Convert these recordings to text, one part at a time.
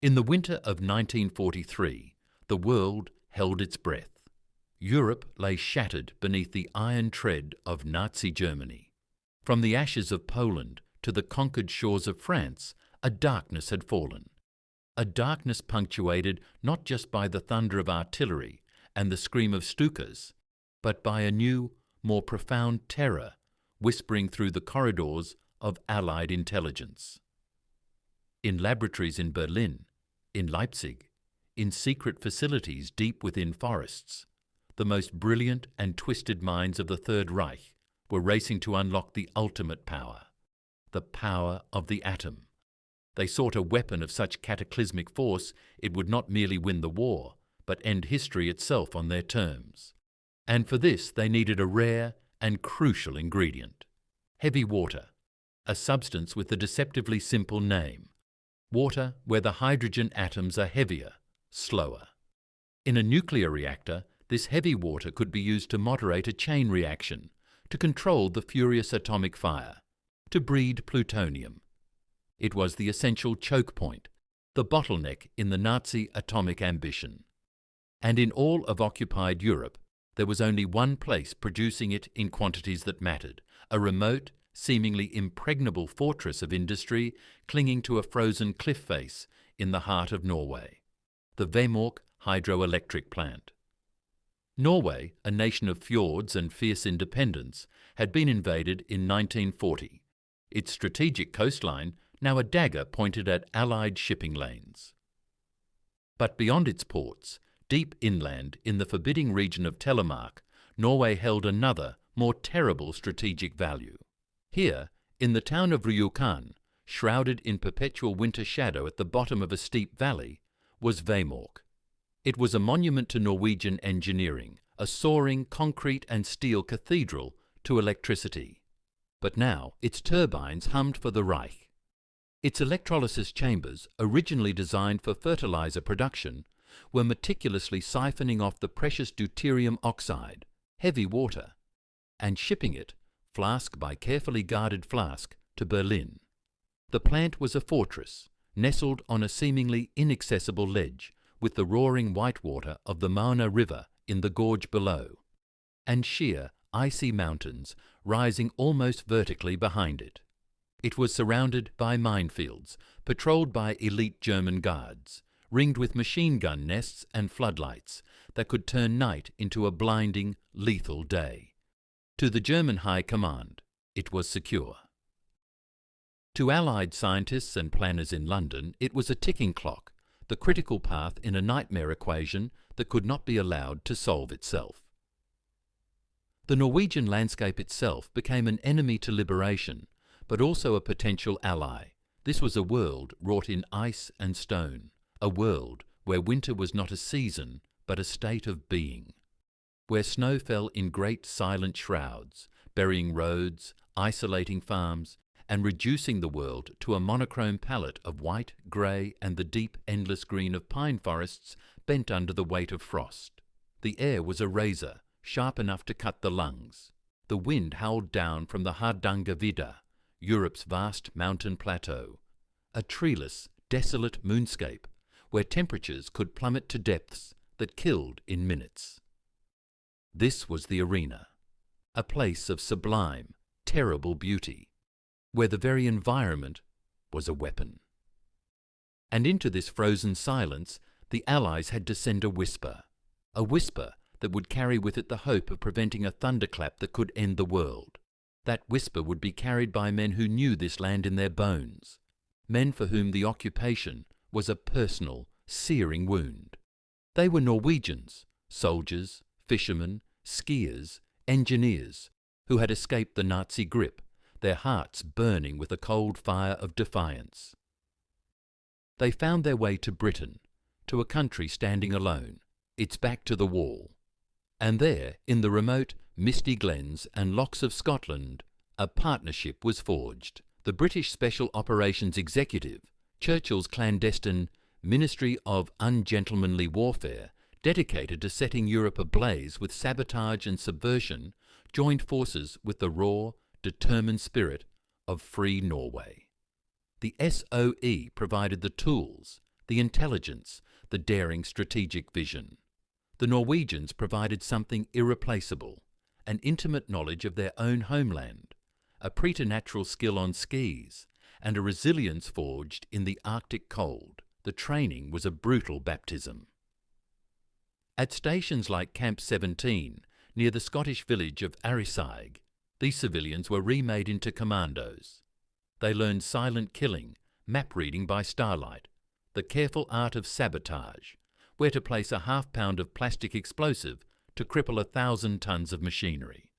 In the winter of 1943, the world held its breath. Europe lay shattered beneath the iron tread of Nazi Germany. From the ashes of Poland to the conquered shores of France, a darkness had fallen. A darkness punctuated not just by the thunder of artillery and the scream of Stukas, but by a new, more profound terror whispering through the corridors of Allied intelligence. In laboratories in Berlin, in Leipzig, in secret facilities deep within forests, the most brilliant and twisted minds of the Third Reich were racing to unlock the ultimate power, the power of the atom. They sought a weapon of such cataclysmic force it would not merely win the war, but end history itself on their terms. And for this they needed a rare and crucial ingredient: heavy water, a substance with a deceptively simple name: water where the hydrogen atoms are heavier, slower. In a nuclear reactor, this heavy water could be used to moderate a chain reaction, to control the furious atomic fire, to breed plutonium. It was the essential choke point, the bottleneck in the Nazi atomic ambition. And in all of occupied Europe, there was only one place producing it in quantities that mattered: a remote, seemingly impregnable fortress of industry clinging to a frozen cliff face in the heart of Norway, the Vemork hydroelectric plant. Norway, a nation of fjords and fierce independence, had been invaded in 1940, its strategic coastline now a dagger pointed at Allied shipping lanes. But beyond its ports, deep inland in the forbidding region of Telemark, Norway held another, more terrible strategic value. Here, in the town of Rjukan, shrouded in perpetual winter shadow at the bottom of a steep valley, was Vemork. It was a monument to Norwegian engineering, a soaring concrete and steel cathedral to electricity. But now its turbines hummed for the Reich. Its electrolysis chambers, originally designed for fertilizer production, were meticulously siphoning off the precious deuterium oxide, heavy water, and shipping it, flask by carefully guarded flask, to Berlin. The plant was a fortress, nestled on a seemingly inaccessible ledge, with the roaring white water of the Mauna River in the gorge below, and sheer, icy mountains rising almost vertically behind it. It was surrounded by minefields, patrolled by elite German guards, ringed with machine gun nests and floodlights that could turn night into a blinding, lethal day. To the German High Command, it was secure. To Allied scientists and planners in London, it was a ticking clock, the critical path in a nightmare equation that could not be allowed to solve itself. The Norwegian landscape itself became an enemy to liberation, but also a potential ally. This was a world wrought in ice and stone, a world where winter was not a season, but a state of being, where snow fell in great silent shrouds, burying roads, isolating farms, and reducing the world to a monochrome palette of white, grey, and the deep, endless green of pine forests bent under the weight of frost. The air was a razor, sharp enough to cut the lungs. The wind howled down from the Hardangervidda, Europe's vast mountain plateau, a treeless, desolate moonscape where temperatures could plummet to depths that killed in minutes. This was the arena, a place of sublime, terrible beauty, where the very environment was a weapon. And into this frozen silence, the Allies had to send a whisper that would carry with it the hope of preventing a thunderclap that could end the world. That whisper would be carried by men who knew this land in their bones, men for whom the occupation was a personal, searing wound. They were Norwegians, soldiers, fishermen, skiers, engineers, who had escaped the Nazi grip, their hearts burning with a cold fire of defiance. They found their way to Britain, to a country standing alone, its back to the wall. And there, in the remote, misty glens and lochs of Scotland, a partnership was forged. The British Special Operations Executive, Churchill's clandestine Ministry of Ungentlemanly Warfare, dedicated to setting Europe ablaze with sabotage and subversion, joined forces with the raw, determined spirit of free Norway. The SOE provided the tools, the intelligence, the daring strategic vision. The Norwegians provided something irreplaceable, an intimate knowledge of their own homeland, a preternatural skill on skis, and a resilience forged in the Arctic cold. The training was a brutal baptism. At stations like Camp 17, near the Scottish village of Arisaig, these civilians were remade into commandos. They learned silent killing, map reading by starlight, the careful art of sabotage, where to place a half-pound of plastic explosive to cripple 1,000 tons of machinery.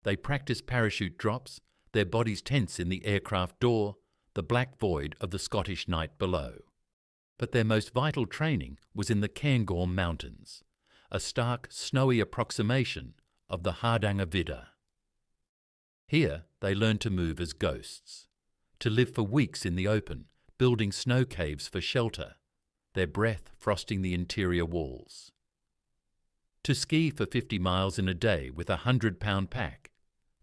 They practiced parachute drops, their bodies tense in the aircraft door, the black void of the Scottish night below. But their most vital training was in the Cairngorm Mountains, a stark, snowy approximation of the Hardangervidda. Here they learned to move as ghosts, to live for weeks in the open, building snow caves for shelter, their breath frosting the interior walls. To ski for 50 miles in a day with a 100-pound pack,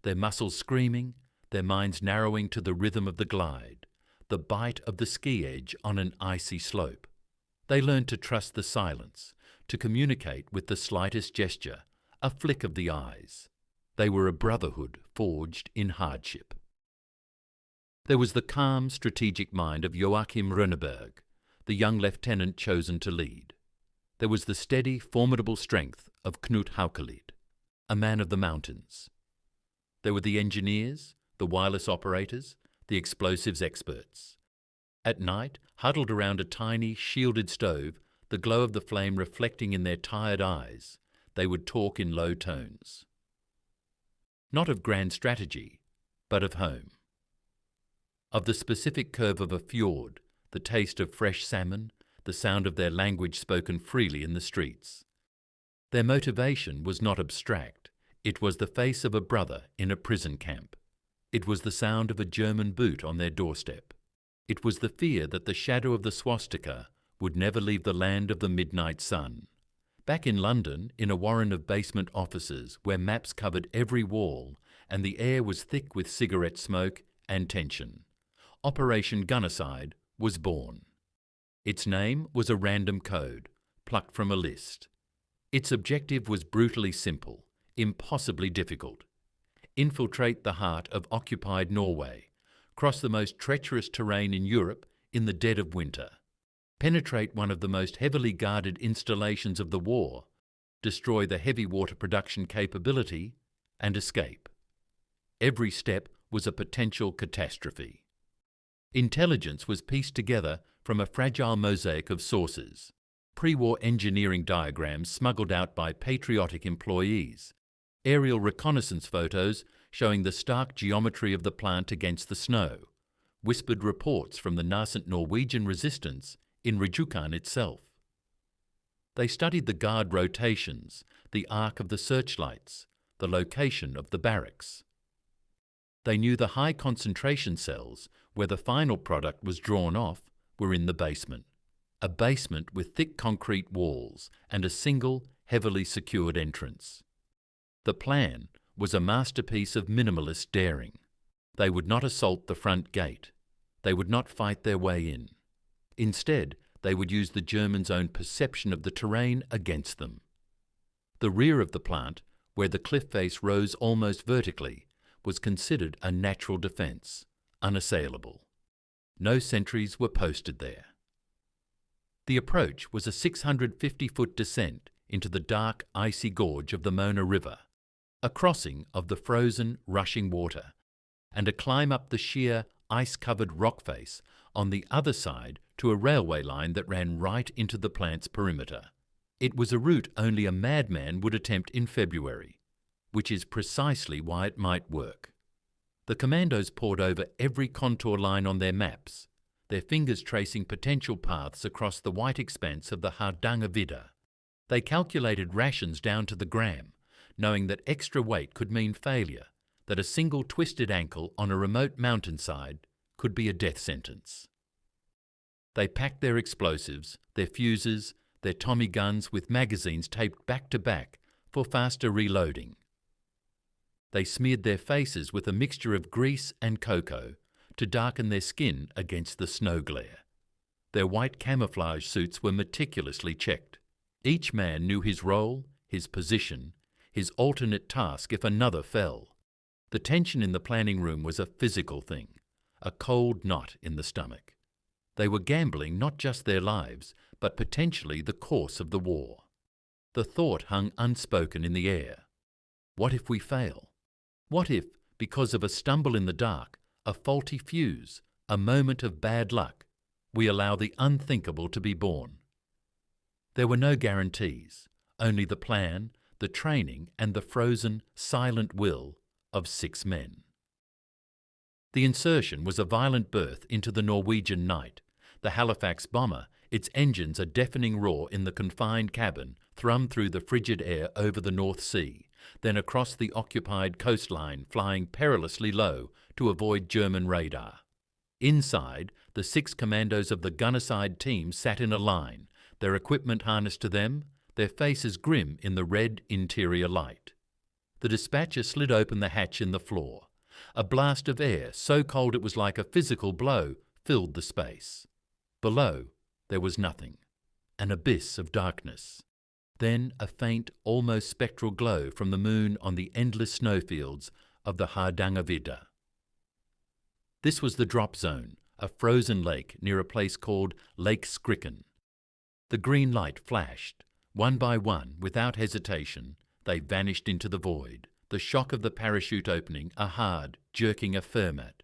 their muscles screaming, their minds narrowing to the rhythm of the glide, the bite of the ski edge on an icy slope. They learned to trust the silence, to communicate with the slightest gesture, a flick of the eyes. They were a brotherhood forged in hardship. There was the calm, strategic mind of Joachim Rønneberg, the young lieutenant chosen to lead. There was the steady, formidable strength of Knut Haukelid, a man of the mountains. There were the engineers, the wireless operators, the explosives experts. At night, huddled around a tiny, shielded stove, the glow of the flame reflecting in their tired eyes, they would talk in low tones. Not of grand strategy, but of home. Of the specific curve of a fjord, the taste of fresh salmon, the sound of their language spoken freely in the streets. Their motivation was not abstract. It was the face of a brother in a prison camp. It was the sound of a German boot on their doorstep. It was the fear that the shadow of the swastika would never leave the land of the midnight sun. Back in London, in a warren of basement offices where maps covered every wall and the air was thick with cigarette smoke and tension, Operation Gunnerside was born. Its name was a random code, plucked from a list. Its objective was brutally simple, impossibly difficult. Infiltrate the heart of occupied Norway, cross the most treacherous terrain in Europe in the dead of winter, penetrate one of the most heavily guarded installations of the war, destroy the heavy water production capability, and escape. Every step was a potential catastrophe. Intelligence was pieced together from a fragile mosaic of sources, pre-war engineering diagrams smuggled out by patriotic employees, aerial reconnaissance photos showing the stark geometry of the plant against the snow, whispered reports from the nascent Norwegian resistance in Rjukan itself. They studied the guard rotations, the arc of the searchlights, the location of the barracks. They knew the high concentration cells where the final product was drawn off were in the basement, a basement with thick concrete walls and a single, heavily secured entrance. The plan was a masterpiece of minimalist daring. They would not assault the front gate. They would not fight their way in. Instead, they would use the Germans' own perception of the terrain against them. The rear of the plant, where the cliff face rose almost vertically, was considered a natural defence, unassailable. No sentries were posted there. The approach was a 650-foot descent into the dark, icy gorge of the Mona River, a crossing of the frozen, rushing water, and a climb up the sheer, ice-covered rock face on the other side to a railway line that ran right into the plant's perimeter. It was a route only a madman would attempt in February, which is precisely why it might work. The commandos pored over every contour line on their maps, their fingers tracing potential paths across the white expanse of the Hardangervidda. They calculated rations down to the gram, knowing that extra weight could mean failure, that a single twisted ankle on a remote mountainside could be a death sentence. They packed their explosives, their fuses, their Tommy guns with magazines taped back to back for faster reloading. They smeared their faces with a mixture of grease and cocoa to darken their skin against the snow glare. Their white camouflage suits were meticulously checked. Each man knew his role, his position, his alternate task if another fell. The tension in the planning room was a physical thing, a cold knot in the stomach. They were gambling not just their lives, but potentially the course of the war. The thought hung unspoken in the air. What if we fail? What if, because of a stumble in the dark, a faulty fuse, a moment of bad luck, we allow the unthinkable to be born? There were no guarantees, only the plan, the training, and the frozen, silent will of 6 men. The insertion was a violent birth into the Norwegian night. The Halifax bomber, its engines a deafening roar in the confined cabin, thrummed through the frigid air over the North Sea, then across the occupied coastline, flying perilously low to avoid German radar. Inside, the 6 commandos of the Gunnerside team sat in a line, their equipment harnessed to them, their faces grim in the red interior light. The dispatcher slid open the hatch in the floor. A blast of air, so cold it was like a physical blow, filled the space. Below, there was nothing. An abyss of darkness. Then a faint, almost spectral glow from the moon on the endless snowfields of the Hardangervidda. This was the drop zone, a frozen lake near a place called Lake Skrikken. The green light flashed. One by one, without hesitation, they vanished into the void, the shock of the parachute opening a hard, jerking affair mat.